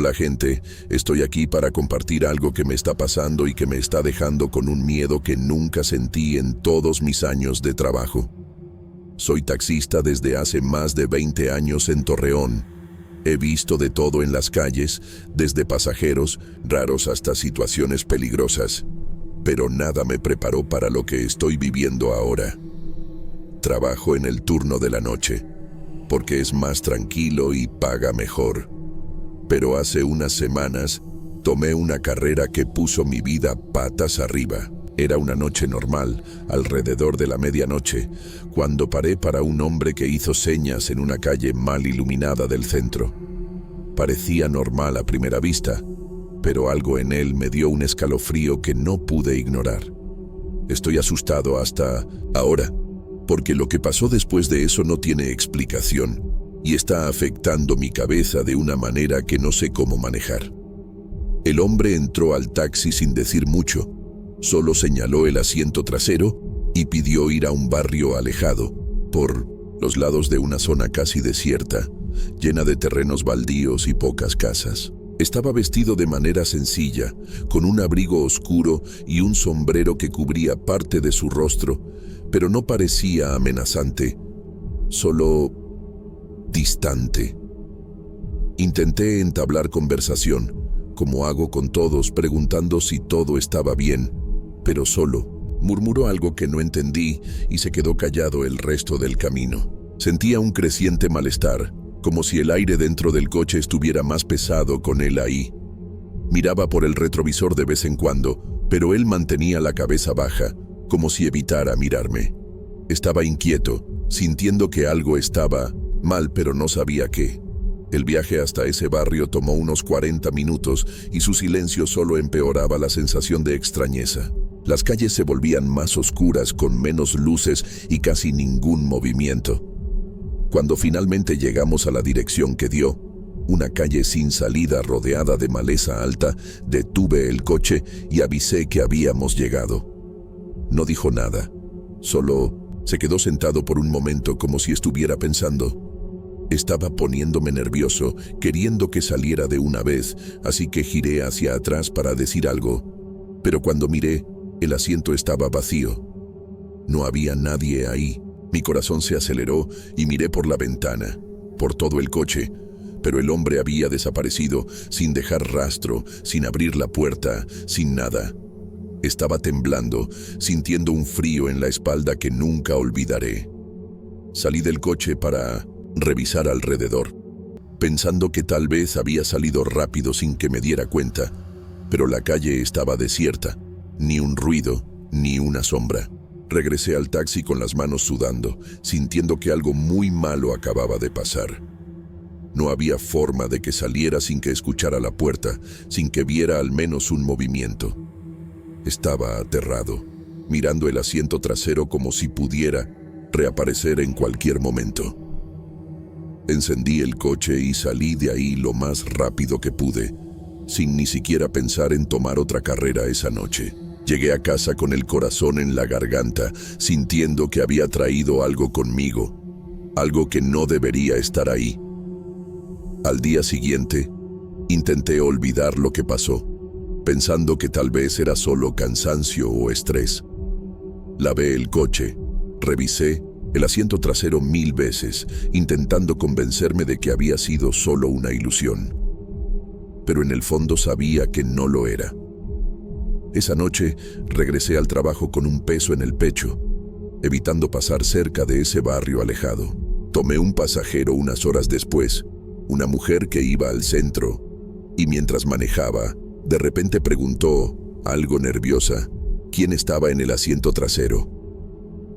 Hola gente, estoy aquí para compartir algo que me está pasando y que me está dejando con un miedo que nunca sentí en todos mis años de trabajo. Soy taxista desde hace más de 20 años en Torreón. He visto de todo en las calles, desde pasajeros raros hasta situaciones peligrosas, pero nada me preparó para lo que estoy viviendo ahora. Trabajo en el turno de la noche, porque es más tranquilo y paga mejor. Pero hace unas semanas tomé una carrera que puso mi vida patas arriba. Era una noche normal, alrededor de la medianoche, cuando paré para un hombre que hizo señas en una calle mal iluminada del centro. Parecía normal a primera vista, pero algo en él me dio un escalofrío que no pude ignorar. Estoy asustado hasta ahora, porque lo que pasó después de eso no tiene explicación y está afectando mi cabeza de una manera que no sé cómo manejar. El hombre entró al taxi sin decir mucho, solo señaló el asiento trasero y pidió ir a un barrio alejado, por los lados de una zona casi desierta, llena de terrenos baldíos y pocas casas. Estaba vestido de manera sencilla, con un abrigo oscuro y un sombrero que cubría parte de su rostro, pero no parecía amenazante, solo distante. Intenté entablar conversación, como hago con todos, preguntando si todo estaba bien, pero solo murmuró algo que no entendí y se quedó callado el resto del camino. Sentía un creciente malestar, como si el aire dentro del coche estuviera más pesado con él ahí. Miraba por el retrovisor de vez en cuando, pero él mantenía la cabeza baja, como si evitara mirarme. Estaba inquieto, sintiendo que algo estaba mal, pero no sabía qué. El viaje hasta ese barrio tomó unos 40 minutos y su silencio solo empeoraba la sensación de extrañeza. Las calles se volvían más oscuras, con menos luces y casi ningún movimiento. Cuando finalmente llegamos a la dirección que dio, una calle sin salida rodeada de maleza alta, detuve el coche y avisé que habíamos llegado. No dijo nada, solo se quedó sentado por un momento como si estuviera pensando. Estaba poniéndome nervioso, queriendo que saliera de una vez, así que giré hacia atrás para decir algo. Pero cuando miré, el asiento estaba vacío. No había nadie ahí. Mi corazón se aceleró y miré por la ventana, por todo el coche, pero el hombre había desaparecido, sin dejar rastro, sin abrir la puerta, sin nada. Estaba temblando, sintiendo un frío en la espalda que nunca olvidaré. Salí del coche para revisar alrededor, pensando que tal vez había salido rápido sin que me diera cuenta, pero la calle estaba desierta, ni un ruido, ni una sombra. Regresé al taxi con las manos sudando, sintiendo que algo muy malo acababa de pasar. No había forma de que saliera sin que escuchara la puerta, sin que viera al menos un movimiento. Estaba aterrado, mirando el asiento trasero como si pudiera reaparecer en cualquier momento. Encendí el coche y salí de ahí lo más rápido que pude, sin ni siquiera pensar en tomar otra carrera esa noche. Llegué a casa con el corazón en la garganta, sintiendo que había traído algo conmigo, algo que no debería estar ahí. Al día siguiente, intenté olvidar lo que pasó, pensando que tal vez era solo cansancio o estrés. Lavé el coche, revisé el asiento trasero 1000 veces, intentando convencerme de que había sido solo una ilusión. Pero en el fondo sabía que no lo era. Esa noche regresé al trabajo con un peso en el pecho, evitando pasar cerca de ese barrio alejado. Tomé un pasajero unas horas después, una mujer que iba al centro, y mientras manejaba, de repente preguntó, algo nerviosa, quién estaba en el asiento trasero.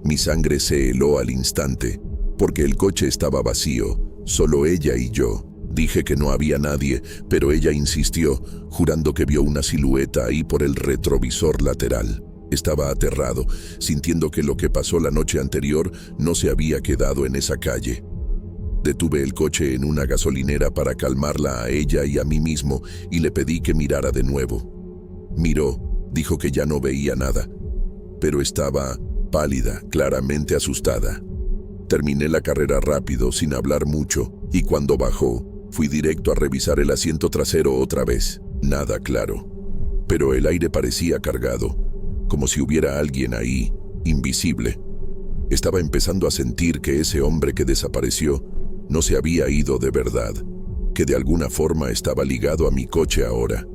Mi sangre se heló al instante, porque el coche estaba vacío, solo ella y yo. Dije que no había nadie, pero ella insistió, jurando que vio una silueta ahí por el retrovisor lateral. Estaba aterrado, sintiendo que lo que pasó la noche anterior no se había quedado en esa calle. Detuve el coche en una gasolinera para calmarla a ella y a mí mismo, y le pedí que mirara de nuevo. Miró, dijo que ya no veía nada, pero estaba pálida, claramente asustada. Terminé la carrera rápido, sin hablar mucho, y cuando bajó, Fui directo a revisar el asiento trasero otra vez. Nada claro. Pero el aire parecía cargado, como si hubiera alguien ahí, invisible. Estaba empezando a sentir que ese hombre que desapareció no se había ido de verdad, que de alguna forma estaba ligado a mi coche ahora.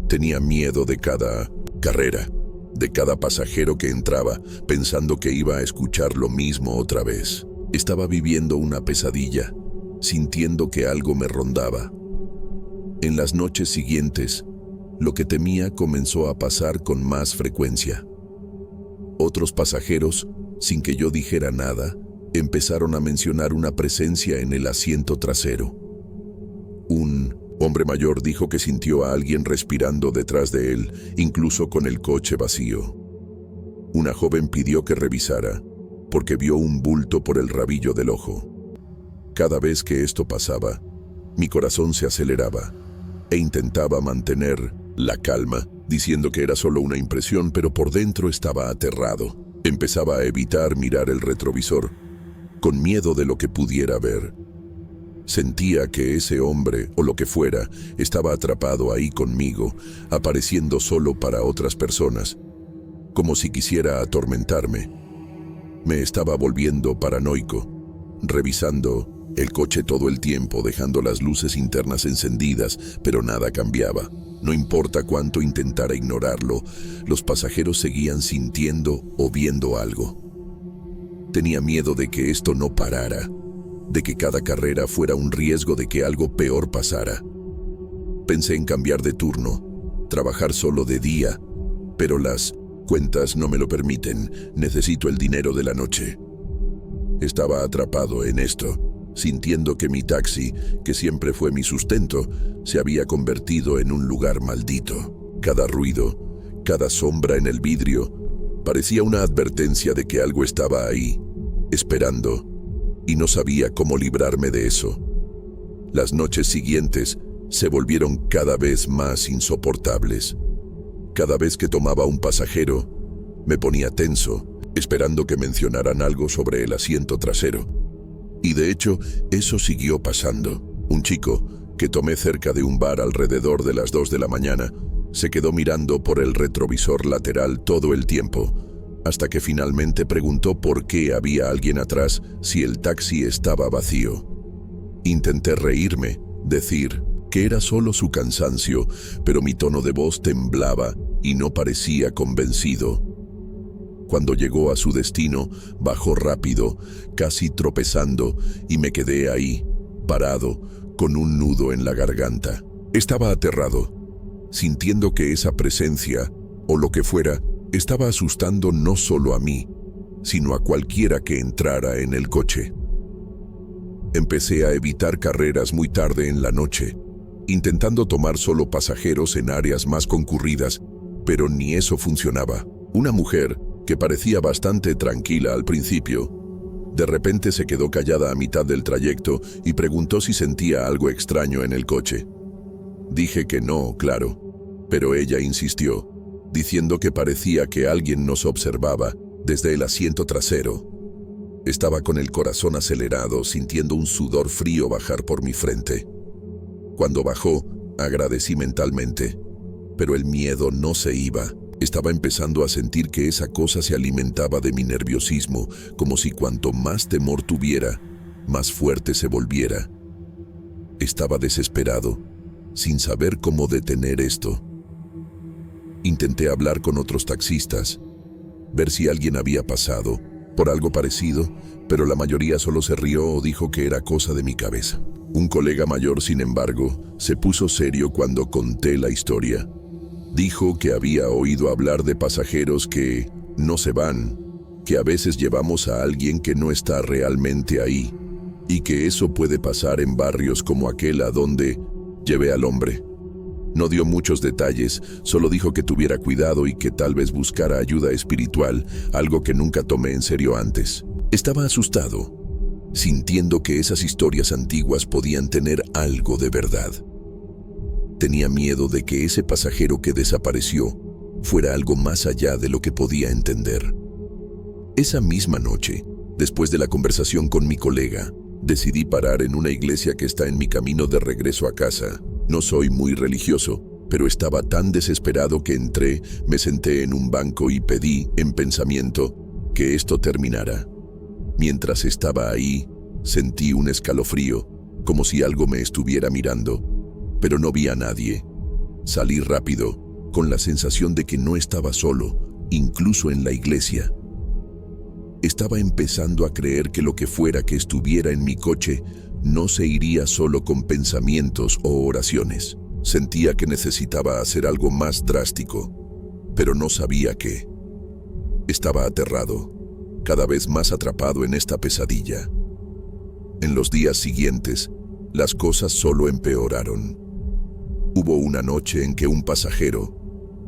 Tenía miedo de cada carrera, de cada pasajero que entraba, pensando que iba a escuchar lo mismo otra vez. Estaba viviendo una pesadilla, sintiendo que algo me rondaba. En las noches siguientes, lo que temía comenzó a pasar con más frecuencia. Otros pasajeros, sin que yo dijera nada, empezaron a mencionar una presencia en el asiento trasero. Un hombre mayor dijo que sintió a alguien respirando detrás de él, incluso con el coche vacío. Una joven pidió que revisara, porque vio un bulto por el rabillo del ojo. Cada vez que esto pasaba, mi corazón se aceleraba e intentaba mantener la calma, diciendo que era solo una impresión, pero por dentro estaba aterrado. Empezaba a evitar mirar el retrovisor, con miedo de lo que pudiera ver. Sentía que ese hombre, o lo que fuera, estaba atrapado ahí conmigo, apareciendo solo para otras personas, como si quisiera atormentarme. Me estaba volviendo paranoico, revisando el coche todo el tiempo, dejando las luces internas encendidas, pero nada cambiaba. No importa cuánto intentara ignorarlo, los pasajeros seguían sintiendo o viendo algo. Tenía miedo de que esto no parara, de que cada carrera fuera un riesgo de que algo peor pasara. Pensé en cambiar de turno, trabajar solo de día, pero las cuentas no me lo permiten. Necesito el dinero de la noche. Estaba atrapado en esto, sintiendo que mi taxi, que siempre fue mi sustento, se había convertido en un lugar maldito. Cada ruido, cada sombra en el vidrio, parecía una advertencia de que algo estaba ahí, esperando, y no sabía cómo librarme de eso. Las noches siguientes se volvieron cada vez más insoportables. Cada vez que tomaba un pasajero, me ponía tenso, esperando que mencionaran algo sobre el asiento trasero. Y de hecho, eso siguió pasando. Un chico, que tomé cerca de un bar alrededor de las 2 de la mañana, se quedó mirando por el retrovisor lateral todo el tiempo, hasta que finalmente preguntó por qué había alguien atrás si el taxi estaba vacío. Intenté reírme, decir que era solo su cansancio, pero mi tono de voz temblaba y no parecía convencido. Cuando llegó a su destino, bajó rápido, casi tropezando, y me quedé ahí, parado, con un nudo en la garganta. Estaba aterrado, sintiendo que esa presencia, o lo que fuera, estaba asustando no solo a mí, sino a cualquiera que entrara en el coche. Empecé a evitar carreras muy tarde en la noche, intentando tomar solo pasajeros en áreas más concurridas, pero ni eso funcionaba. Una mujer, que parecía bastante tranquila al principio, de repente se quedó callada a mitad del trayecto y preguntó si sentía algo extraño en el coche. Dije que no, claro, pero ella insistió, diciendo que parecía que alguien nos observaba desde el asiento trasero. Estaba con el corazón acelerado, sintiendo un sudor frío bajar por mi frente. Cuando bajó, agradecí mentalmente, pero el miedo no se iba. Estaba empezando a sentir que esa cosa se alimentaba de mi nerviosismo, como si cuanto más temor tuviera, más fuerte se volviera. Estaba desesperado, sin saber cómo detener esto. Intenté hablar con otros taxistas, ver si alguien había pasado por algo parecido, pero la mayoría solo se rió o dijo que era cosa de mi cabeza. Un colega mayor, sin embargo, se puso serio cuando conté la historia. Dijo que había oído hablar de pasajeros que no se van, que a veces llevamos a alguien que no está realmente ahí, y que eso puede pasar en barrios como aquel a donde llevé al hombre. No dio muchos detalles, solo dijo que tuviera cuidado y que tal vez buscara ayuda espiritual, algo que nunca tomé en serio antes. Estaba asustado, sintiendo que esas historias antiguas podían tener algo de verdad. Tenía miedo de que ese pasajero que desapareció fuera algo más allá de lo que podía entender. Esa misma noche, después de la conversación con mi colega, Decidí parar en una iglesia que está en mi camino de regreso a casa. No soy muy religioso, pero estaba tan desesperado que entré, me senté en un banco y pedí, en pensamiento, que esto terminara. Mientras estaba ahí, sentí un escalofrío, como si algo me estuviera mirando, pero no vi a nadie. Salí rápido, con la sensación de que no estaba solo, incluso en la iglesia. Estaba empezando a creer que lo que fuera que estuviera en mi coche no se iría solo con pensamientos o oraciones. Sentía que necesitaba hacer algo más drástico, pero no sabía qué. Estaba aterrado, cada vez más atrapado en esta pesadilla. En los días siguientes, las cosas solo empeoraron. Hubo una noche en que un pasajero,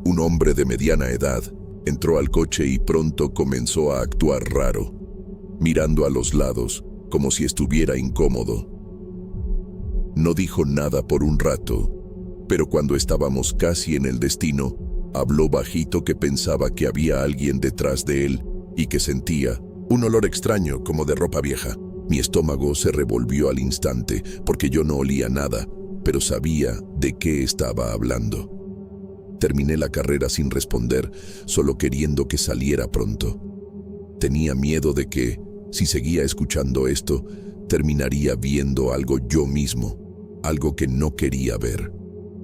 un hombre de mediana edad, entró al coche y pronto comenzó a actuar raro, mirando a los lados como si estuviera incómodo. No dijo nada por un rato, pero cuando estábamos casi en el destino, habló bajito que pensaba que había alguien detrás de él y que sentía un olor extraño como de ropa vieja. Mi estómago se revolvió al instante porque yo no olía nada, pero sabía de qué estaba hablando. Terminé la carrera sin responder, solo queriendo que saliera pronto. Tenía miedo de que, si seguía escuchando esto, terminaría viendo algo yo mismo, algo que no quería ver.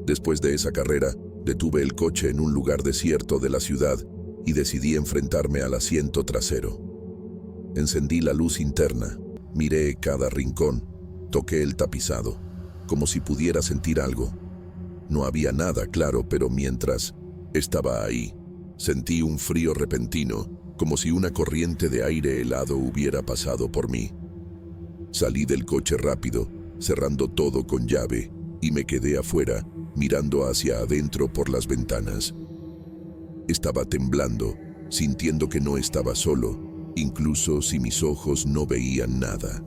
Después de esa carrera, detuve el coche en un lugar desierto de la ciudad y decidí enfrentarme al asiento trasero. Encendí la luz interna, miré cada rincón, toqué el tapizado, como si pudiera sentir algo. No había nada claro, pero mientras estaba ahí, sentí un frío repentino, como si una corriente de aire helado hubiera pasado por mí. Salí del coche rápido, cerrando todo con llave, y me quedé afuera, mirando hacia adentro por las ventanas. Estaba temblando, sintiendo que no estaba solo, incluso si mis ojos no veían nada.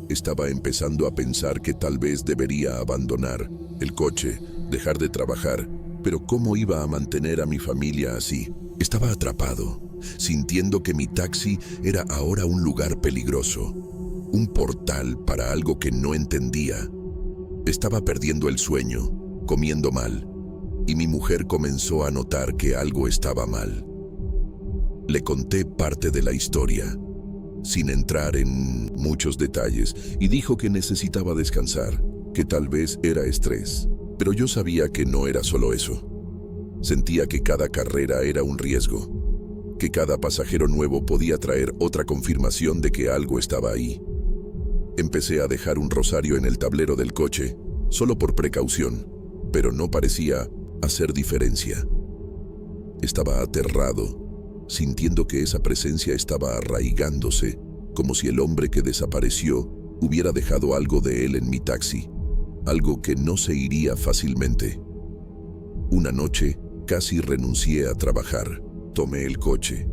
Estaba empezando a pensar que tal vez debería abandonar el coche, dejar de trabajar, pero ¿cómo iba a mantener a mi familia así? Estaba atrapado, sintiendo que mi taxi era ahora un lugar peligroso, un portal para algo que no entendía. Estaba perdiendo el sueño, comiendo mal, y mi mujer comenzó a notar que algo estaba mal. Le conté parte de la historia, sin entrar en muchos detalles, y dijo que necesitaba descansar, que tal vez era estrés, pero yo sabía que no era solo eso. Sentía que cada carrera era un riesgo, que cada pasajero nuevo podía traer otra confirmación de que algo estaba ahí. Empecé a dejar un rosario en el tablero del coche, solo por precaución, pero no parecía hacer diferencia. Estaba aterrado, sintiendo que esa presencia estaba arraigándose, como si el hombre que desapareció hubiera dejado algo de él en mi taxi, algo que no se iría fácilmente. Una noche casi renuncié a trabajar, tomé el coche,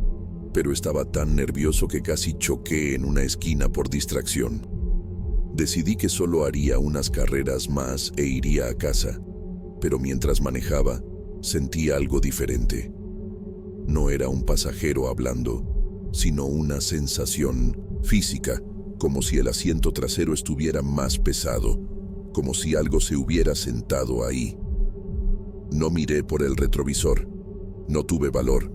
pero estaba tan nervioso que casi choqué en una esquina por distracción. Decidí que solo haría unas carreras más e iría a casa, pero mientras manejaba, sentí algo diferente. No era un pasajero hablando, sino una sensación física, como si el asiento trasero estuviera más pesado, como si algo se hubiera sentado ahí. No miré por el retrovisor, no tuve valor,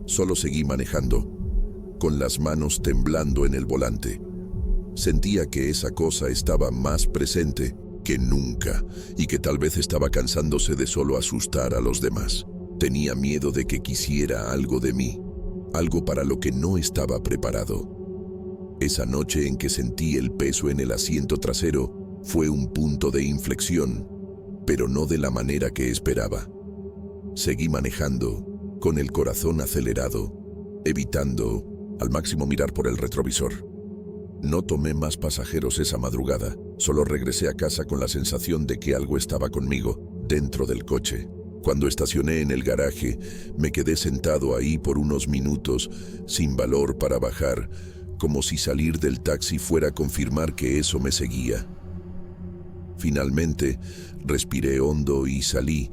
solo seguí manejando, con las manos temblando en el volante. Sentía que esa cosa estaba más presente que nunca y que tal vez estaba cansándose de solo asustar a los demás. Tenía miedo de que quisiera algo de mí, algo para lo que no estaba preparado. Esa noche en que sentí el peso en el asiento trasero fue un punto de inflexión, pero no de la manera que esperaba. Seguí manejando, con el corazón acelerado, evitando al máximo mirar por el retrovisor. No tomé más pasajeros esa madrugada, solo regresé a casa con la sensación de que algo estaba conmigo, dentro del coche. Cuando estacioné en el garaje, me quedé sentado ahí por unos minutos, sin valor para bajar, como si salir del taxi fuera a confirmar que eso me seguía. Finalmente, respiré hondo y salí,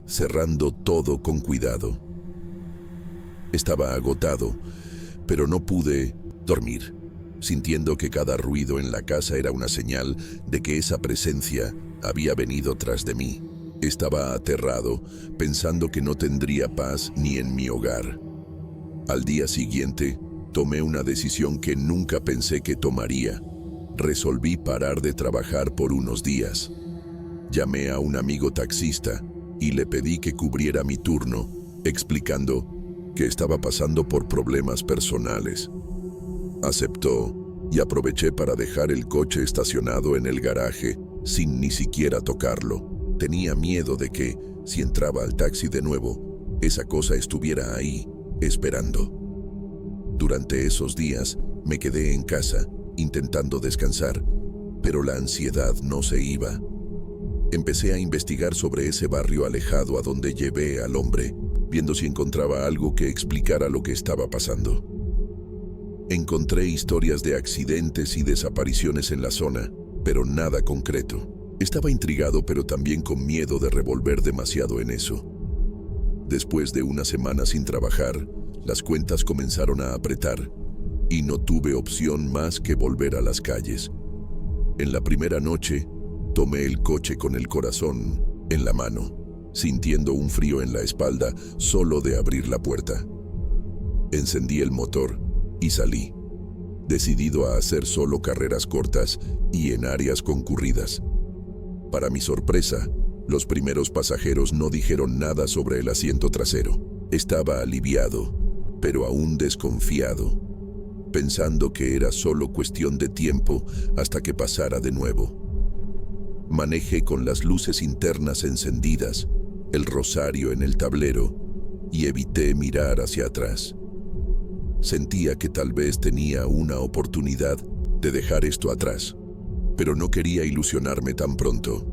cerrando todo con cuidado. Estaba agotado, pero no pude dormir. sintiendo que cada ruido en la casa era una señal de que esa presencia había venido tras de mí. Estaba aterrado, pensando que no tendría paz ni en mi hogar. Al día siguiente, tomé una decisión que nunca pensé que tomaría. Resolví parar de trabajar por unos días. Llamé a un amigo taxista y le pedí que cubriera mi turno, explicando que estaba pasando por problemas personales. Aceptó y aproveché para dejar el coche estacionado en el garaje sin ni siquiera tocarlo. Tenía miedo de que, si entraba al taxi de nuevo, esa cosa estuviera ahí, esperando. Durante esos días me quedé en casa, intentando descansar, pero la ansiedad no se iba. Empecé a investigar sobre ese barrio alejado a donde llevé al hombre, viendo si encontraba algo que explicara lo que estaba pasando. Encontré historias de accidentes y desapariciones en la zona, pero nada concreto. Estaba intrigado, pero también con miedo de revolver demasiado en eso. Después de una semana sin trabajar, las cuentas comenzaron a apretar y no tuve opción más que volver a las calles. En la primera noche, tomé el coche con el corazón en la mano, sintiendo un frío en la espalda solo de abrir la puerta. Encendí el motor y salí, decidido a hacer solo carreras cortas y en áreas concurridas. Para mi sorpresa, los primeros pasajeros no dijeron nada sobre el asiento trasero. Estaba aliviado, pero aún desconfiado, pensando que era solo cuestión de tiempo hasta que pasara de nuevo. Manejé con las luces internas encendidas, el rosario en el tablero, y evité mirar hacia atrás. Sentía que tal vez tenía una oportunidad de dejar esto atrás, pero no quería ilusionarme tan pronto.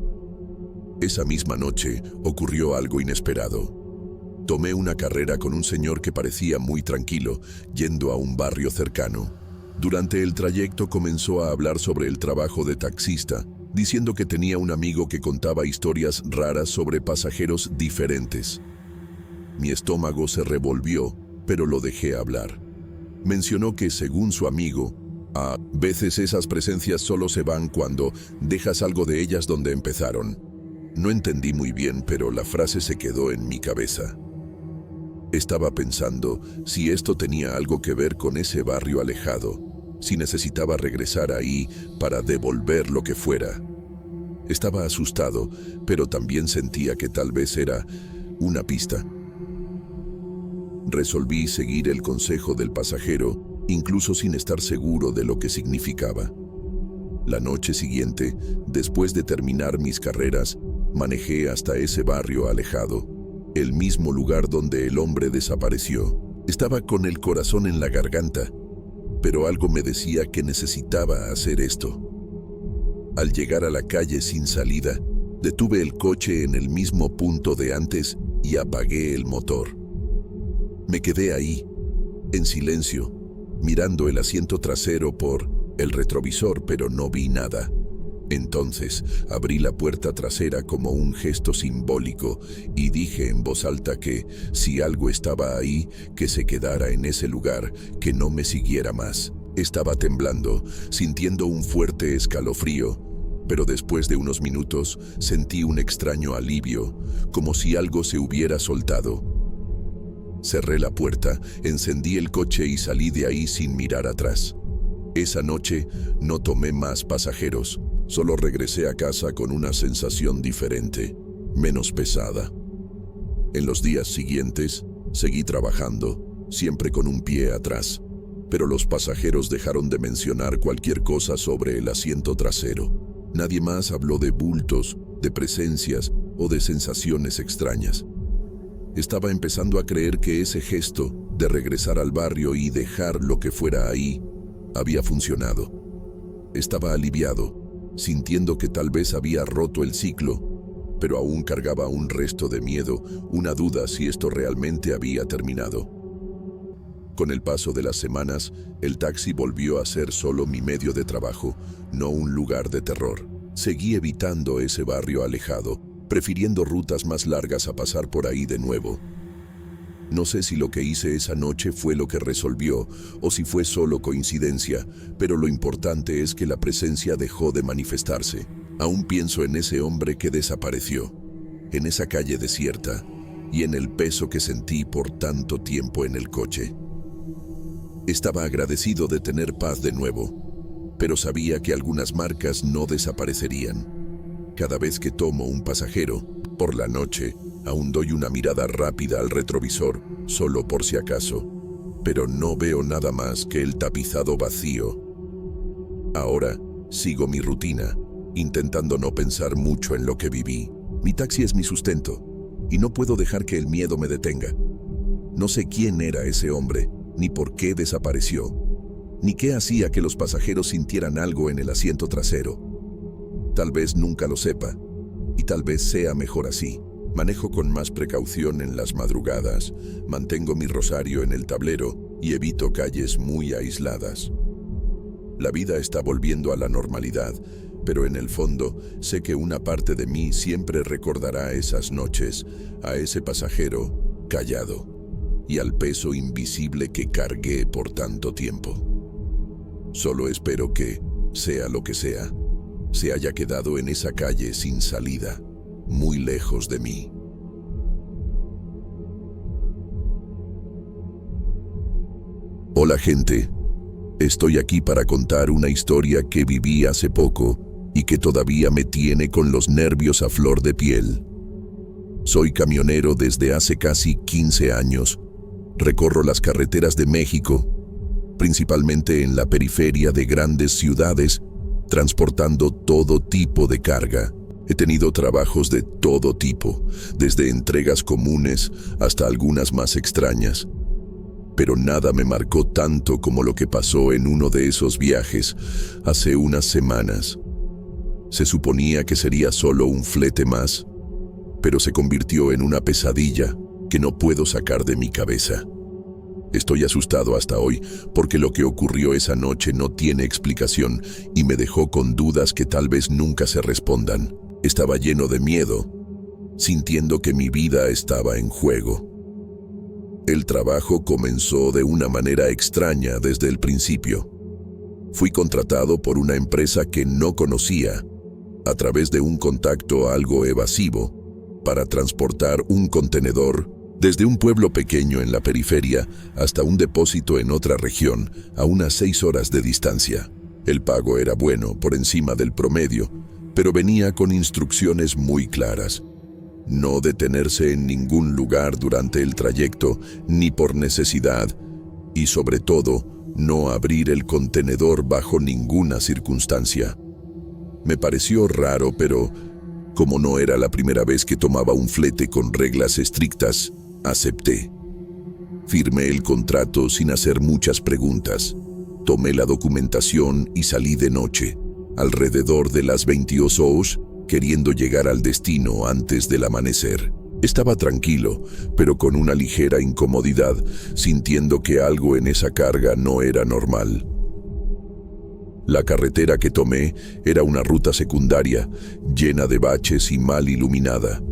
Esa misma noche ocurrió algo inesperado. Tomé una carrera con un señor que parecía muy tranquilo, yendo a un barrio cercano. Durante el trayecto comenzó a hablar sobre el trabajo de taxista, diciendo que tenía un amigo que contaba historias raras sobre pasajeros diferentes. Mi estómago se revolvió, pero lo dejé hablar. Mencionó que, según su amigo, a veces esas presencias solo se van cuando dejas algo de ellas donde empezaron. No entendí muy bien, pero la frase se quedó en mi cabeza. Estaba pensando si esto tenía algo que ver con ese barrio alejado, si necesitaba regresar ahí para devolver lo que fuera. Estaba asustado, pero también sentía que tal vez era una pista. Resolví seguir el consejo del pasajero, incluso sin estar seguro de lo que significaba. La noche siguiente, después de terminar mis carreras, manejé hasta ese barrio alejado, el mismo lugar donde el hombre desapareció. Estaba con el corazón en la garganta, pero algo me decía que necesitaba hacer esto. Al llegar a la calle sin salida, detuve el coche en el mismo punto de antes y apagué el motor. Me quedé ahí, en silencio, mirando el asiento trasero por el retrovisor, pero no vi nada. Entonces abrí la puerta trasera como un gesto simbólico y dije en voz alta que, si algo estaba ahí, que se quedara en ese lugar, que no me siguiera más. Estaba temblando, sintiendo un fuerte escalofrío, pero después de unos minutos sentí un extraño alivio, como si algo se hubiera soltado. Cerré la puerta, encendí el coche y salí de ahí sin mirar atrás. Esa noche no tomé más pasajeros, solo regresé a casa con una sensación diferente, menos pesada. En los días siguientes, seguí trabajando, siempre con un pie atrás, pero los pasajeros dejaron de mencionar cualquier cosa sobre el asiento trasero. Nadie más habló de bultos, de presencias o de sensaciones extrañas. Estaba empezando a creer que ese gesto de regresar al barrio y dejar lo que fuera ahí había funcionado. Estaba aliviado, sintiendo que tal vez había roto el ciclo, pero aún cargaba un resto de miedo, una duda si esto realmente había terminado. Con el paso de las semanas, el taxi volvió a ser solo mi medio de trabajo, no un lugar de terror. Seguí evitando ese barrio alejado, prefiriendo rutas más largas a pasar por ahí de nuevo. No sé si lo que hice esa noche fue lo que resolvió o si fue solo coincidencia, pero lo importante es que la presencia dejó de manifestarse. Aún pienso en ese hombre que desapareció, en esa calle desierta y en el peso que sentí por tanto tiempo en el coche. Estaba agradecido de tener paz de nuevo, pero sabía que algunas marcas no desaparecerían. Cada vez que tomo un pasajero, por la noche, aún doy una mirada rápida al retrovisor, solo por si acaso, pero no veo nada más que el tapizado vacío. Ahora, sigo mi rutina, intentando no pensar mucho en lo que viví. Mi taxi es mi sustento, y no puedo dejar que el miedo me detenga. No sé quién era ese hombre, ni por qué desapareció, ni qué hacía que los pasajeros sintieran algo en el asiento trasero. Tal vez nunca lo sepa, y tal vez sea mejor así. Manejo con más precaución en las madrugadas, mantengo mi rosario en el tablero y evito calles muy aisladas. La vida está volviendo a la normalidad, pero en el fondo sé que una parte de mí siempre recordará esas noches, a ese pasajero callado y al peso invisible que cargué por tanto tiempo. Solo espero que, sea lo que sea, se haya quedado en esa calle sin salida, muy lejos de mí. Hola gente, estoy aquí para contar una historia que viví hace poco y que todavía me tiene con los nervios a flor de piel. Soy camionero desde hace casi 15 años. Recorro las carreteras de México, principalmente en la periferia de grandes ciudades, transportando todo tipo de carga. He tenido trabajos de todo tipo, desde entregas comunes hasta algunas más extrañas. Pero nada me marcó tanto como lo que pasó en uno de esos viajes hace unas semanas. Se suponía que sería solo un flete más, pero se convirtió en una pesadilla que no puedo sacar de mi cabeza. Estoy asustado hasta hoy porque lo que ocurrió esa noche no tiene explicación y me dejó con dudas que tal vez nunca se respondan. Estaba lleno de miedo, sintiendo que mi vida estaba en juego. El trabajo comenzó de una manera extraña desde el principio. Fui contratado por una empresa que no conocía, a través de un contacto algo evasivo, para transportar un contenedor desde un pueblo pequeño en la periferia hasta un depósito en otra región, a unas 6 horas de distancia. El pago era bueno, por encima del promedio, pero venía con instrucciones muy claras. No detenerse en ningún lugar durante el trayecto, ni por necesidad, y sobre todo, no abrir el contenedor bajo ninguna circunstancia. Me pareció raro, pero como no era la primera vez que tomaba un flete con reglas estrictas, acepté. Firmé el contrato sin hacer muchas preguntas. Tomé la documentación y salí de noche, alrededor de las 22 horas, queriendo llegar al destino antes del amanecer. Estaba tranquilo, pero con una ligera incomodidad, sintiendo que algo en esa carga no era normal. La carretera que tomé era una ruta secundaria, llena de baches y mal iluminada,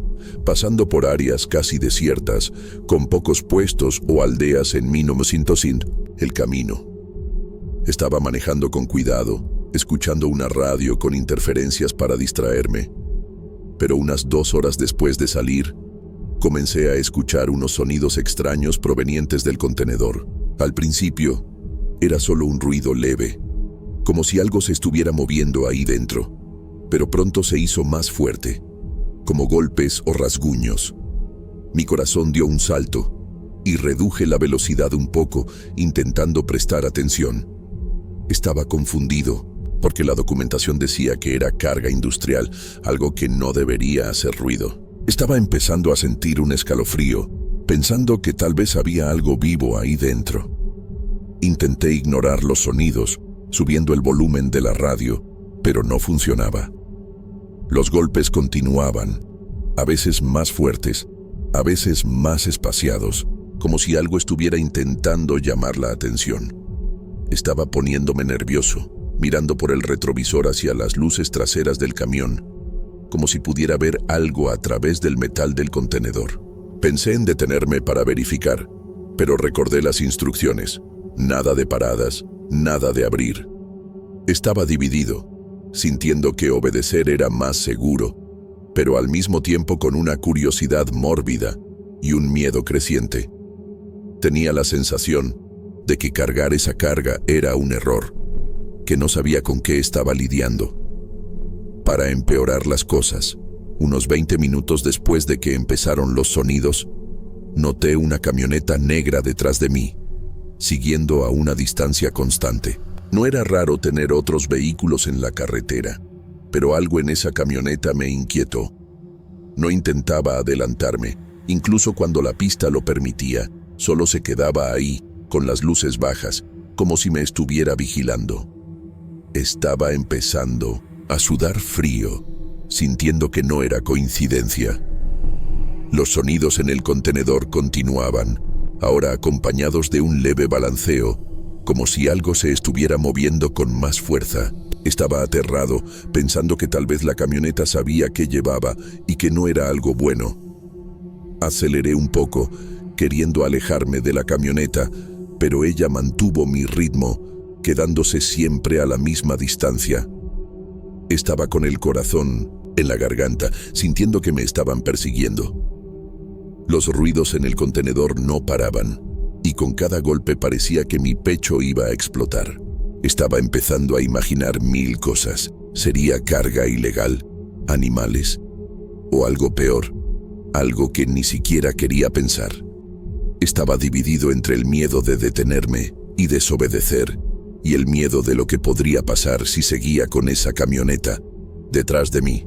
pasando por áreas casi desiertas, con pocos puestos o aldeas en el camino. Estaba manejando con cuidado, escuchando una radio con interferencias para distraerme. Pero unas 2 horas después de salir, comencé a escuchar unos sonidos extraños provenientes del contenedor. Al principio, era solo un ruido leve, como si algo se estuviera moviendo ahí dentro, pero pronto se hizo más fuerte, como golpes o rasguños. Mi corazón dio un salto y reduje la velocidad un poco, intentando prestar atención. Estaba confundido, porque la documentación decía que era carga industrial, algo que no debería hacer ruido. Estaba empezando a sentir un escalofrío, pensando que tal vez había algo vivo ahí dentro. Intenté ignorar los sonidos, subiendo el volumen de la radio, pero no funcionaba. Los golpes continuaban, a veces más fuertes, a veces más espaciados, como si algo estuviera intentando llamar la atención. Estaba poniéndome nervioso, mirando por el retrovisor hacia las luces traseras del camión, como si pudiera ver algo a través del metal del contenedor. Pensé en detenerme para verificar, pero recordé las instrucciones. Nada de paradas, nada de abrir. Estaba dividido, sintiendo que obedecer era más seguro, pero al mismo tiempo con una curiosidad mórbida y un miedo creciente. Tenía la sensación de que cargar esa carga era un error, que no sabía con qué estaba lidiando. Para empeorar las cosas, unos 20 minutos después de que empezaron los sonidos, noté una camioneta negra detrás de mí, siguiendo a una distancia constante. No era raro tener otros vehículos en la carretera, pero algo en esa camioneta me inquietó. No intentaba adelantarme, incluso cuando la pista lo permitía, solo se quedaba ahí, con las luces bajas, como si me estuviera vigilando. Estaba empezando a sudar frío, sintiendo que no era coincidencia. Los sonidos en el contenedor continuaban, ahora acompañados de un leve balanceo, como si algo se estuviera moviendo con más fuerza. Estaba aterrado, pensando que tal vez la camioneta sabía qué llevaba y que no era algo bueno. Aceleré un poco, queriendo alejarme de la camioneta, pero ella mantuvo mi ritmo, quedándose siempre a la misma distancia. Estaba con el corazón en la garganta, sintiendo que me estaban persiguiendo. Los ruidos en el contenedor no paraban, y con cada golpe parecía que mi pecho iba a explotar. Estaba empezando a imaginar 1000 cosas. ¿Sería carga ilegal? ¿Animales? ¿O algo peor? Algo que ni siquiera quería pensar. Estaba dividido entre el miedo de detenerme y desobedecer, y el miedo de lo que podría pasar si seguía con esa camioneta detrás de mí.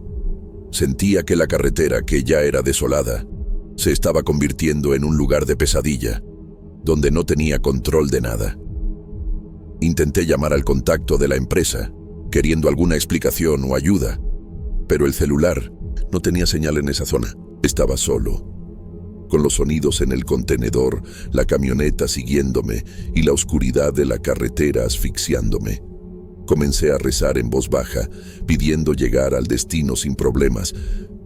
Sentía que la carretera, que ya era desolada, se estaba convirtiendo en un lugar de pesadilla, donde no tenía control de nada. Intenté llamar al contacto de la empresa, queriendo alguna explicación o ayuda, pero el celular no tenía señal en esa zona. Estaba solo, con los sonidos en el contenedor, la camioneta siguiéndome y la oscuridad de la carretera asfixiándome. Comencé a rezar en voz baja, pidiendo llegar al destino sin problemas,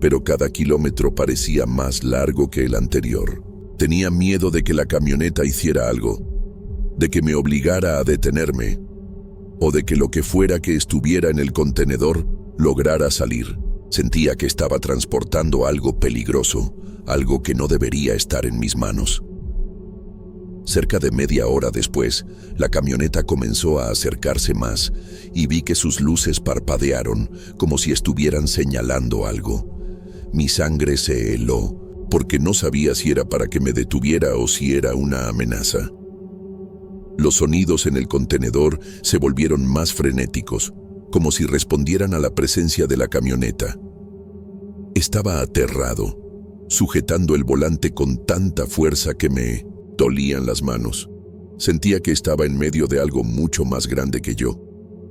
pero cada kilómetro parecía más largo que el anterior. Tenía miedo de que la camioneta hiciera algo, de que me obligara a detenerme, o de que lo que fuera que estuviera en el contenedor lograra salir. Sentía que estaba transportando algo peligroso, algo que no debería estar en mis manos. Cerca de media hora después, la camioneta comenzó a acercarse más y vi que sus luces parpadearon como si estuvieran señalando algo. Mi sangre se heló porque no sabía si era para que me detuviera o si era una amenaza. Los sonidos en el contenedor se volvieron más frenéticos, como si respondieran a la presencia de la camioneta. Estaba aterrado, sujetando el volante con tanta fuerza que me dolían las manos. Sentía que estaba en medio de algo mucho más grande que yo,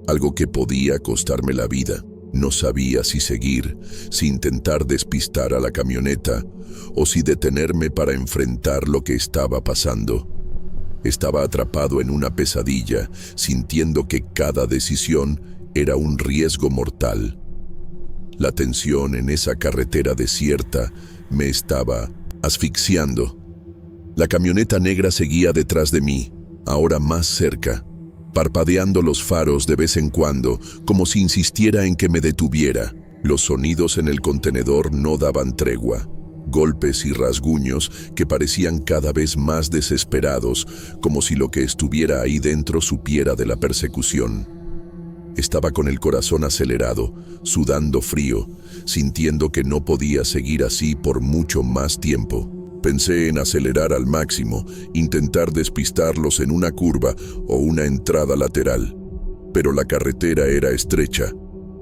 algo que podía costarme la vida. No sabía si seguir, si intentar despistar a la camioneta, o si detenerme para enfrentar lo que estaba pasando. Estaba atrapado en una pesadilla, sintiendo que cada decisión era un riesgo mortal. La tensión en esa carretera desierta me estaba asfixiando. La camioneta negra seguía detrás de mí, ahora más cerca, parpadeando los faros de vez en cuando, como si insistiera en que me detuviera. Los sonidos en el contenedor no daban tregua. Golpes y rasguños que parecían cada vez más desesperados, como si lo que estuviera ahí dentro supiera de la persecución. Estaba con el corazón acelerado, sudando frío, sintiendo que no podía seguir así por mucho más tiempo. Pensé en acelerar al máximo, intentar despistarlos en una curva o una entrada lateral, pero la carretera era estrecha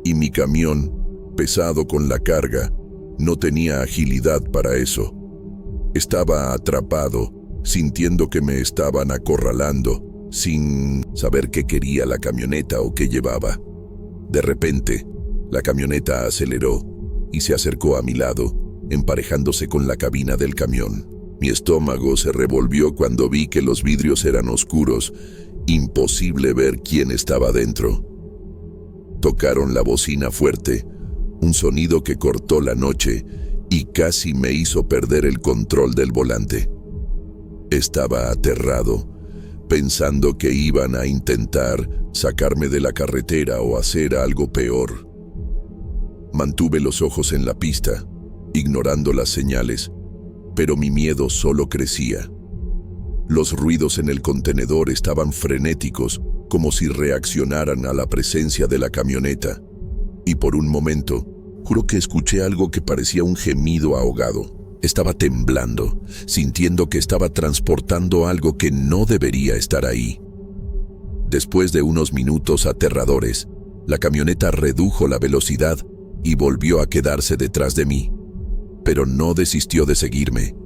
y mi camión, pesado con la carga, no tenía agilidad para eso. Estaba atrapado, sintiendo que me estaban acorralando, sin saber qué quería la camioneta o qué llevaba. De repente, la camioneta aceleró y se acercó a mi lado, emparejándose con la cabina del camión. Mi estómago se revolvió cuando vi que los vidrios eran oscuros, imposible ver quién estaba dentro. Tocaron la bocina fuerte, un sonido que cortó la noche y casi me hizo perder el control del volante. Estaba aterrado, pensando que iban a intentar sacarme de la carretera o hacer algo peor. Mantuve los ojos en la pista, ignorando las señales, pero mi miedo solo crecía. Los ruidos en el contenedor estaban frenéticos, como si reaccionaran a la presencia de la camioneta. Y por un momento, juro que escuché algo que parecía un gemido ahogado. Estaba temblando, sintiendo que estaba transportando algo que no debería estar ahí. Después de unos minutos aterradores, la camioneta redujo la velocidad y volvió a quedarse detrás de mí. Pero no desistió de seguirme.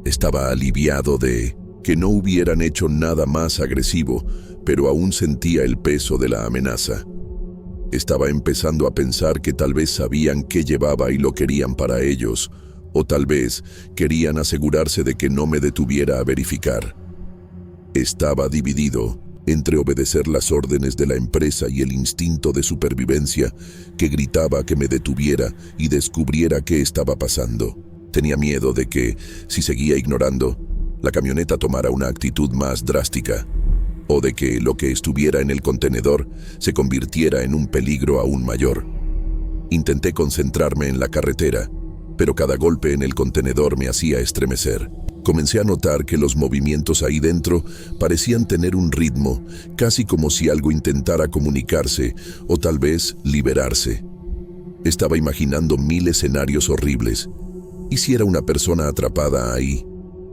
Estaba aliviado de que no hubieran hecho nada más agresivo, pero aún sentía el peso de la amenaza. Estaba empezando a pensar que tal vez sabían qué llevaba y lo querían para ellos, o tal vez querían asegurarse de que no me detuviera a verificar. Estaba dividido entre obedecer las órdenes de la empresa y el instinto de supervivencia que gritaba que me detuviera y descubriera qué estaba pasando. Tenía miedo de que, si seguía ignorando, la camioneta tomara una actitud más drástica, o de que lo que estuviera en el contenedor se convirtiera en un peligro aún mayor. Intenté concentrarme en la carretera, pero cada golpe en el contenedor me hacía estremecer. Comencé a notar que los movimientos ahí dentro parecían tener un ritmo, casi como si algo intentara comunicarse o tal vez liberarse. Estaba imaginando 1000 escenarios horribles. ¿Y si era una persona atrapada ahí?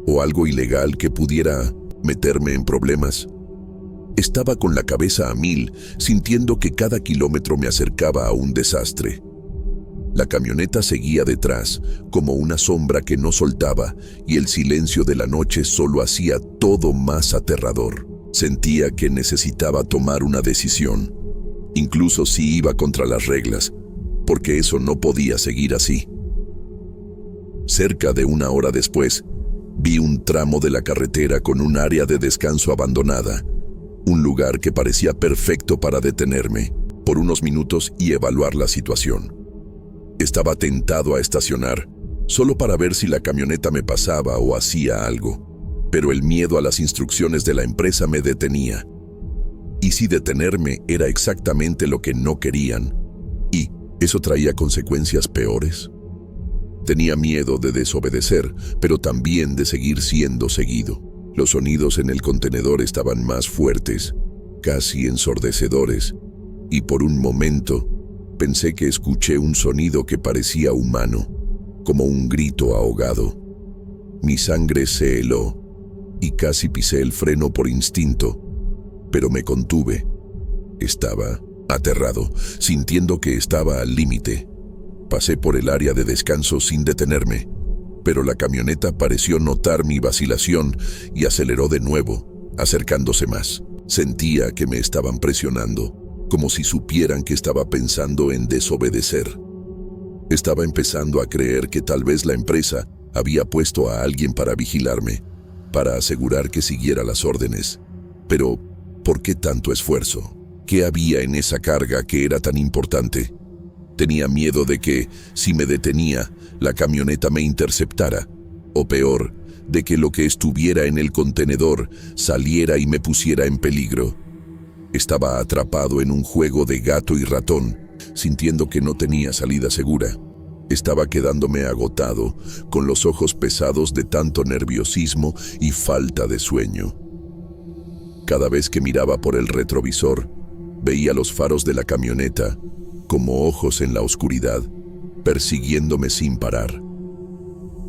¿O algo ilegal que pudiera meterme en problemas? Estaba con la cabeza a 1000, sintiendo que cada kilómetro me acercaba a un desastre. La camioneta seguía detrás, como una sombra que no soltaba, y el silencio de la noche solo hacía todo más aterrador. Sentía que necesitaba tomar una decisión, incluso si iba contra las reglas, porque eso no podía seguir así. Cerca de 1 hora después, vi un tramo de la carretera con un área de descanso abandonada, un lugar que parecía perfecto para detenerme por unos minutos y evaluar la situación. Estaba tentado a estacionar, solo para ver si la camioneta me pasaba o hacía algo, pero el miedo a las instrucciones de la empresa me detenía. ¿Y si detenerme era exactamente lo que no querían? ¿Y eso traía consecuencias peores? Tenía miedo de desobedecer, pero también de seguir siendo seguido. Los sonidos en el contenedor estaban más fuertes, casi ensordecedores, y por un momento pensé que escuché un sonido que parecía humano, como un grito ahogado. Mi sangre se heló y casi pisé el freno por instinto, pero me contuve. Estaba aterrado, sintiendo que estaba al límite. Pasé por el área de descanso sin detenerme, pero la camioneta pareció notar mi vacilación y aceleró de nuevo, acercándose más. Sentía que me estaban presionando, como si supieran que estaba pensando en desobedecer. Estaba empezando a creer que tal vez la empresa había puesto a alguien para vigilarme, para asegurar que siguiera las órdenes. Pero, ¿por qué tanto esfuerzo? ¿Qué había en esa carga que era tan importante? Tenía miedo de que, si me detenía, la camioneta me interceptara, o peor, de que lo que estuviera en el contenedor saliera y me pusiera en peligro. Estaba atrapado en un juego de gato y ratón, sintiendo que no tenía salida segura. Estaba quedándome agotado, con los ojos pesados de tanto nerviosismo y falta de sueño. Cada vez que miraba por el retrovisor, veía los faros de la camioneta, como ojos en la oscuridad, persiguiéndome sin parar.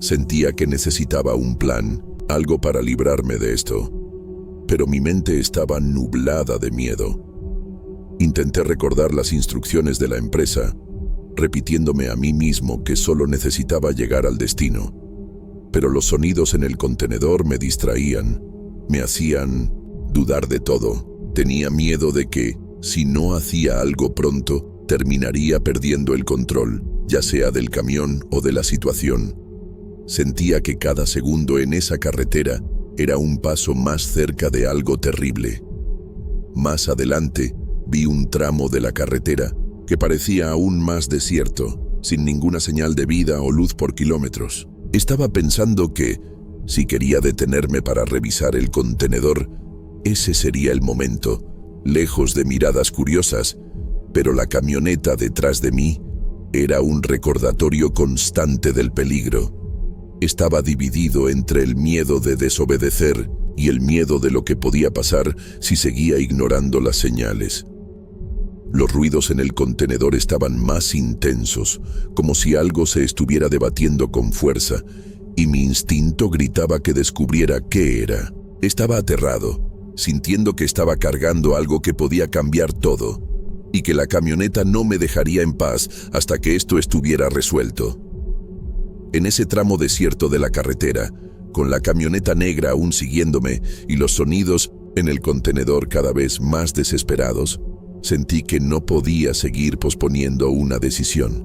Sentía que necesitaba un plan, algo para librarme de esto, pero mi mente estaba nublada de miedo. Intenté recordar las instrucciones de la empresa, repitiéndome a mí mismo que solo necesitaba llegar al destino. Pero los sonidos en el contenedor me distraían, me hacían dudar de todo. Tenía miedo de que, si no hacía algo pronto, terminaría perdiendo el control, ya sea del camión o de la situación. Sentía que cada segundo en esa carretera era un paso más cerca de algo terrible. Más adelante, vi un tramo de la carretera que parecía aún más desierto, sin ninguna señal de vida o luz por kilómetros. Estaba pensando que, si quería detenerme para revisar el contenedor, ese sería el momento, lejos de miradas curiosas, pero la camioneta detrás de mí era un recordatorio constante del peligro. Estaba dividido entre el miedo de desobedecer y el miedo de lo que podía pasar si seguía ignorando las señales. Los ruidos en el contenedor estaban más intensos, como si algo se estuviera debatiendo con fuerza, y mi instinto gritaba que descubriera qué era. Estaba aterrado, sintiendo que estaba cargando algo que podía cambiar todo, y que la camioneta no me dejaría en paz hasta que esto estuviera resuelto. En ese tramo desierto de la carretera, con la camioneta negra aún siguiéndome y los sonidos en el contenedor cada vez más desesperados, sentí que no podía seguir posponiendo una decisión.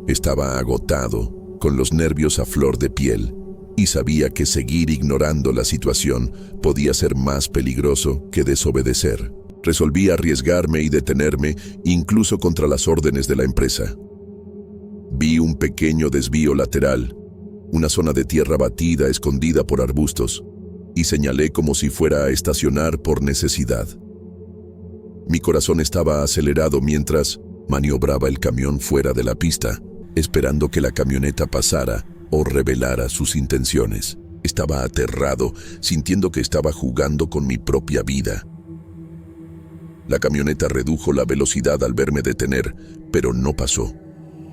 Estaba agotado, con los nervios a flor de piel, y sabía que seguir ignorando la situación podía ser más peligroso que desobedecer. Resolví arriesgarme y detenerme, incluso contra las órdenes de la empresa. Vi un pequeño desvío lateral, una zona de tierra batida escondida por arbustos, y señalé como si fuera a estacionar por necesidad. Mi corazón estaba acelerado mientras maniobraba el camión fuera de la pista, esperando que la camioneta pasara o revelara sus intenciones. Estaba aterrado, sintiendo que estaba jugando con mi propia vida. La camioneta redujo la velocidad al verme detener, pero no pasó.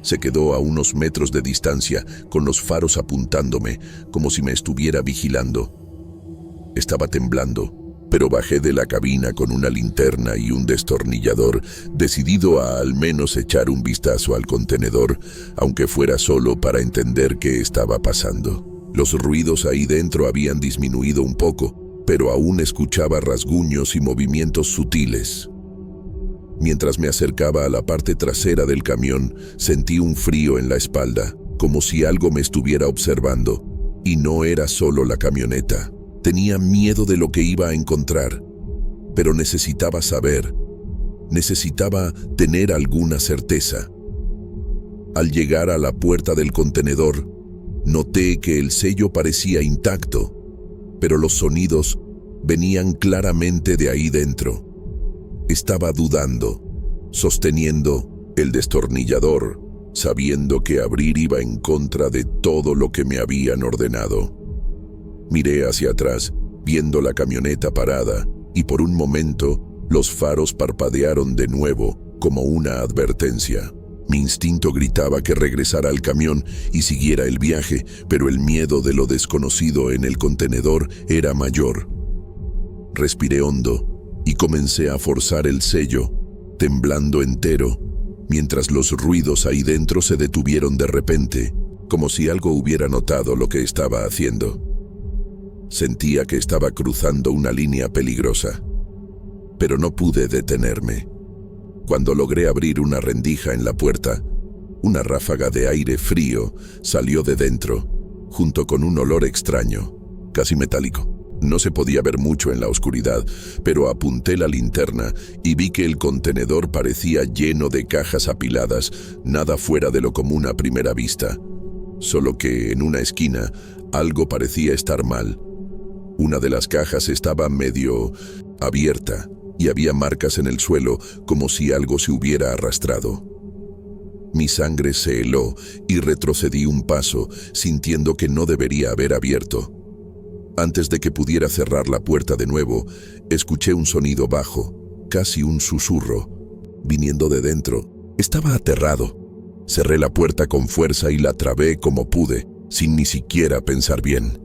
Se quedó a unos metros de distancia, con los faros apuntándome, como si me estuviera vigilando. Estaba temblando, pero bajé de la cabina con una linterna y un destornillador, decidido a al menos echar un vistazo al contenedor, aunque fuera solo para entender qué estaba pasando. Los ruidos ahí dentro habían disminuido un poco, pero aún escuchaba rasguños y movimientos sutiles. Mientras me acercaba a la parte trasera del camión, sentí un frío en la espalda, como si algo me estuviera observando, y no era solo la camioneta. Tenía miedo de lo que iba a encontrar, pero necesitaba saber, necesitaba tener alguna certeza. Al llegar a la puerta del contenedor, noté que el sello parecía intacto, pero los sonidos venían claramente de ahí dentro. Estaba dudando, sosteniendo el destornillador, sabiendo que abrir iba en contra de todo lo que me habían ordenado. Miré hacia atrás, viendo la camioneta parada, y por un momento los faros parpadearon de nuevo, como una advertencia. Mi instinto gritaba que regresara al camión y siguiera el viaje, pero el miedo de lo desconocido en el contenedor era mayor. Respiré hondo y comencé a forzar el sello, temblando entero, mientras los ruidos ahí dentro se detuvieron de repente, como si algo hubiera notado lo que estaba haciendo. Sentía que estaba cruzando una línea peligrosa, pero no pude detenerme. Cuando logré abrir una rendija en la puerta, una ráfaga de aire frío salió de dentro, junto con un olor extraño, casi metálico. No se podía ver mucho en la oscuridad, pero apunté la linterna y vi que el contenedor parecía lleno de cajas apiladas, nada fuera de lo común a primera vista. Solo que en una esquina algo parecía estar mal. Una de las cajas estaba medio abierta y había marcas en el suelo como si algo se hubiera arrastrado. Mi sangre se heló y retrocedí un paso, sintiendo que no debería haber abierto. Antes de que pudiera cerrar la puerta de nuevo, escuché un sonido bajo, casi un susurro, viniendo de dentro. Estaba aterrado. Cerré la puerta con fuerza y la trabé como pude, sin ni siquiera pensar bien.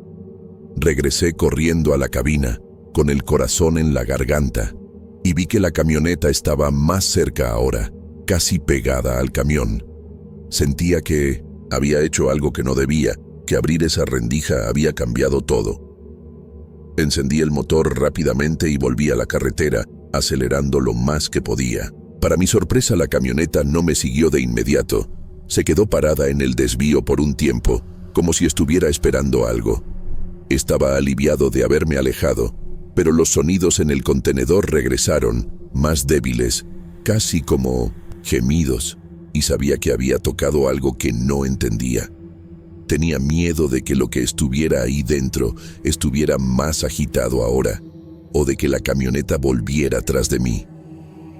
Regresé corriendo a la cabina, con el corazón en la garganta, y vi que la camioneta estaba más cerca ahora, casi pegada al camión. Sentía que había hecho algo que no debía, que abrir esa rendija había cambiado todo. Encendí el motor rápidamente y volví a la carretera, acelerando lo más que podía. Para mi sorpresa, la camioneta no me siguió de inmediato. Se quedó parada en el desvío por un tiempo, como si estuviera esperando algo. Estaba aliviado de haberme alejado, pero los sonidos en el contenedor regresaron, más débiles, casi como gemidos. y sabía que había tocado algo que no entendía. Tenía miedo de que lo que estuviera ahí dentro estuviera más agitado ahora, o de que la camioneta volviera tras de mí.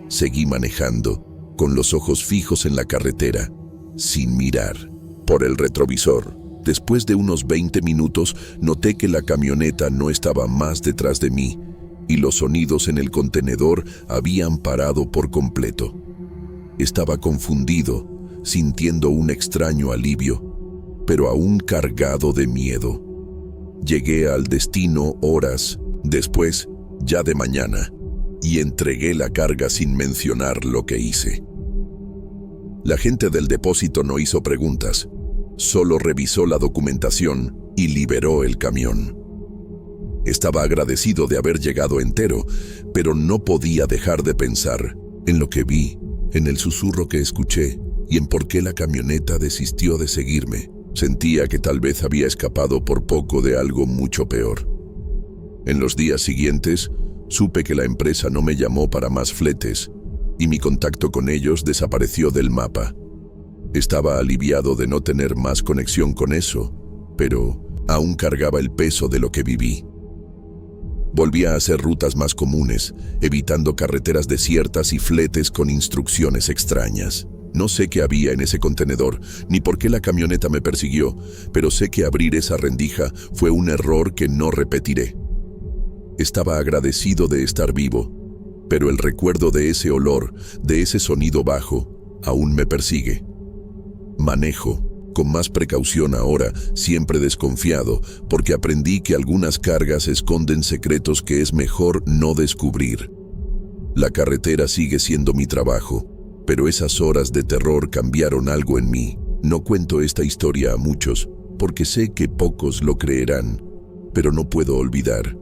Seguí manejando, con los ojos fijos en la carretera, sin mirar. Por el retrovisor, después de unos 20 minutos, noté que la camioneta no estaba más detrás de mí, y los sonidos en el contenedor habían parado por completo. Estaba confundido, sintiendo un extraño alivio, pero aún cargado de miedo. Llegué al destino horas después, ya de mañana, y entregué la carga sin mencionar lo que hice. La gente del depósito no hizo preguntas, solo revisó la documentación y liberó el camión. Estaba agradecido de haber llegado entero, pero no podía dejar de pensar en lo que vi, en el susurro que escuché y en por qué la camioneta desistió de seguirme. Sentía que tal vez había escapado por poco de algo mucho peor. En los días siguientes, supe que la empresa no me llamó para más fletes y mi contacto con ellos desapareció del mapa. Estaba aliviado de no tener más conexión con eso, pero aún cargaba el peso de lo que viví. Volví a hacer rutas más comunes, evitando carreteras desiertas y fletes con instrucciones extrañas. No sé qué había en ese contenedor, ni por qué la camioneta me persiguió, pero sé que abrir esa rendija fue un error que no repetiré. Estaba agradecido de estar vivo, pero el recuerdo de ese olor, de ese sonido bajo, aún me persigue. Manejo con más precaución ahora, siempre desconfiado, porque aprendí que algunas cargas esconden secretos que es mejor no descubrir. La carretera sigue siendo mi trabajo, pero esas horas de terror cambiaron algo en mí. No cuento esta historia a muchos, porque sé que pocos lo creerán, pero no puedo olvidar.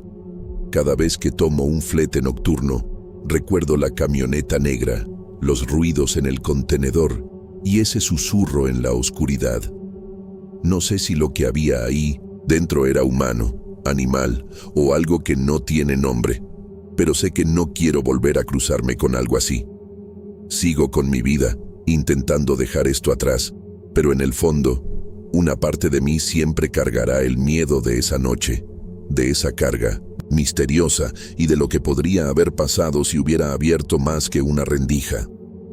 Cada vez que tomo un flete nocturno, recuerdo la camioneta negra, los ruidos en el contenedor y ese susurro en la oscuridad. No sé si lo que había ahí dentro era humano, animal o algo que no tiene nombre, pero sé que no quiero volver a cruzarme con algo así. Sigo con mi vida, intentando dejar esto atrás, pero en el fondo, una parte de mí siempre cargará el miedo de esa noche, de esa carga misteriosa y de lo que podría haber pasado si hubiera abierto más que una rendija.